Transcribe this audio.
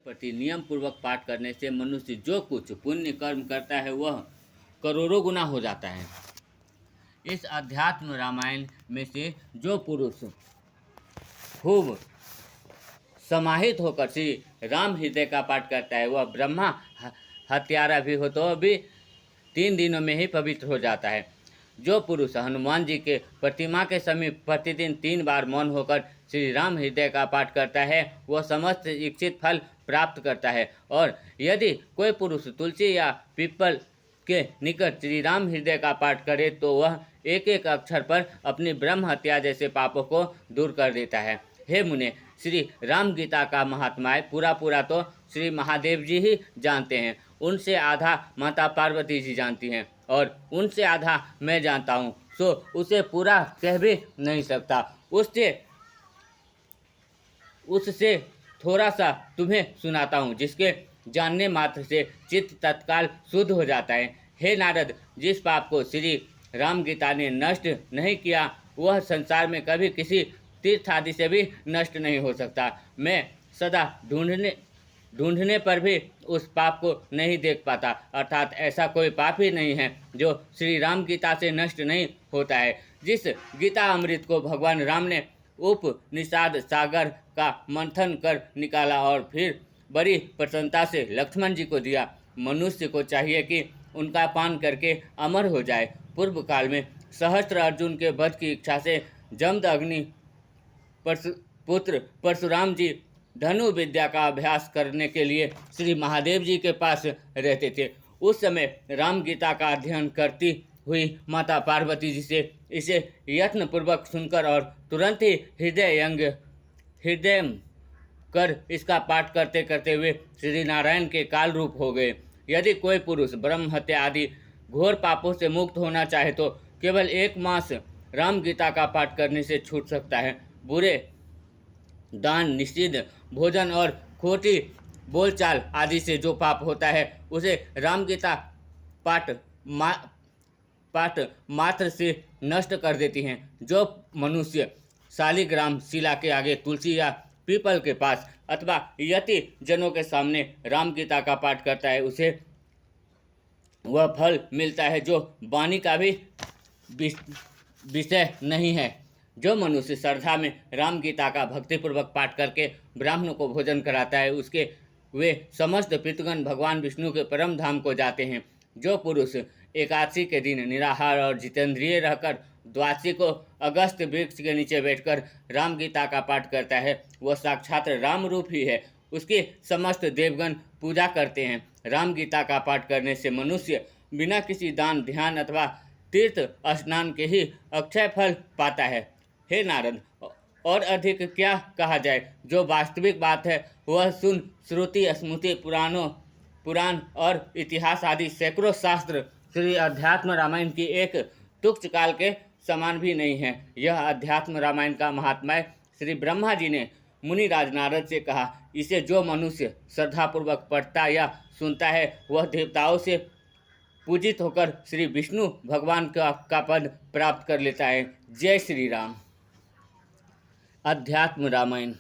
प्रति नियम पूर्वक पाठ करने से मनुष्य जो कुछ पुण्य कर्म करता है वह करोड़ों गुना हो जाता है। इस अध्यात्म रामायण में से जो पुरुष खूब समाहित होकर श्री राम हृदय का पाठ करता है वह ब्रह्मा हत्यारा भी हो तो भी 3 दिनों में ही पवित्र हो जाता है। जो पुरुष हनुमान जी के प्रतिमा के समीप प्रतिदिन 3 बार मौन होकर श्री राम हृदय का पाठ करता है वह समस्त इच्छित फल प्राप्त करता है। और यदि कोई पुरुष तुलसी या पीपल के निकट श्री राम हृदय का पाठ करे तो वह एक एक अक्षर पर अपनी ब्रह्म हत्या जैसे पापों को दूर कर देता है। हे मुने, श्री राम गीता का महात्म्य पूरा तो श्री महादेव जी ही जानते हैं। उनसे आधा माता पार्वती जी जानती हैं और उनसे आधा मैं जानता हूँ, सो उसे पूरा कह भी नहीं सकता। उससे थोड़ा सा तुम्हें सुनाता हूँ जिसके जानने मात्र से चित्त तत्काल शुद्ध हो जाता है। हे नारद, जिस पाप को श्री राम गीता ने नष्ट नहीं किया वह संसार में कभी किसी तीर्थ आदि से भी नष्ट नहीं हो सकता। मैं सदा ढूंढने पर भी उस पाप को नहीं देख पाता, अर्थात ऐसा कोई पाप ही नहीं है जो श्री राम गीता से नष्ट नहीं होता है। जिस गीता अमृत को भगवान राम ने उपनिषद सागर का मंथन कर निकाला और फिर बड़ी प्रसन्नता से लक्ष्मण जी को दिया, मनुष्य को चाहिए कि उनका पान करके अमर हो जाए। पूर्व काल में सहस्त्र अर्जुन के वध की इच्छा से जमदग्नि पुत्र परशुराम जी धनु विद्या का अभ्यास करने के लिए श्री महादेव जी के पास रहते थे। उस समय राम गीता का अध्ययन करती हुई माता पार्वती जी से इसे यत्न पूर्वक सुनकर और तुरंत ही हृदय कर इसका पाठ करते करते हुए श्री नारायण के काल रूप हो गए। यदि कोई पुरुष ब्रह्म हत्या आदि घोर पापों से मुक्त होना चाहे तो केवल 1 मास राम गीता का पाठ करने से छूट सकता है। बुरे दान, निषिद्ध भोजन और खोटी बोलचाल आदि से जो पाप होता है उसे राम गीता पाठ मात्र से नष्ट कर देती हैं। जो मनुष्य शालिग्राम शिला के आगे तुलसी या पीपल के पास अथवा यति जनों के सामने राम गीता का पाठ करता है उसे वह फल मिलता है जो वाणी का भी विषय नहीं है। जो मनुष्य श्रद्धा में राम गीता का भक्तिपूर्वक पाठ करके ब्राह्मणों को भोजन कराता है उसके वे समस्त पितृगण भगवान विष्णु के परम धाम को जाते हैं। जो पुरुष एकादशी के दिन निराहार और जितेंद्रिय रहकर द्वादशी को अगस्त वृक्ष के नीचे बैठकर राम गीता का पाठ करता है वह साक्षात राम रूप ही है। उसकी समस्त देवगण पूजा करते हैं। राम गीता का पाठ करने से मनुष्य बिना किसी दान, ध्यान अथवा तीर्थ स्नान के ही अक्षय फल पाता है। हे नारद, और अधिक क्या कहा जाए। जो वास्तविक बात है वह सुन। श्रुति, स्मृति, पुराण और इतिहास आदि सैकड़ों शास्त्र श्री अध्यात्म रामायण की एक तुच्छ काल के समान भी नहीं है। यह अध्यात्म रामायण का महात्म्य श्री ब्रह्मा जी ने मुनिराज नारद से कहा। इसे जो मनुष्य श्रद्धापूर्वक पढ़ता या सुनता है वह देवताओं से पूजित होकर श्री विष्णु भगवान का पद प्राप्त कर लेता है। जय श्री राम। अध्यात्म रामायण।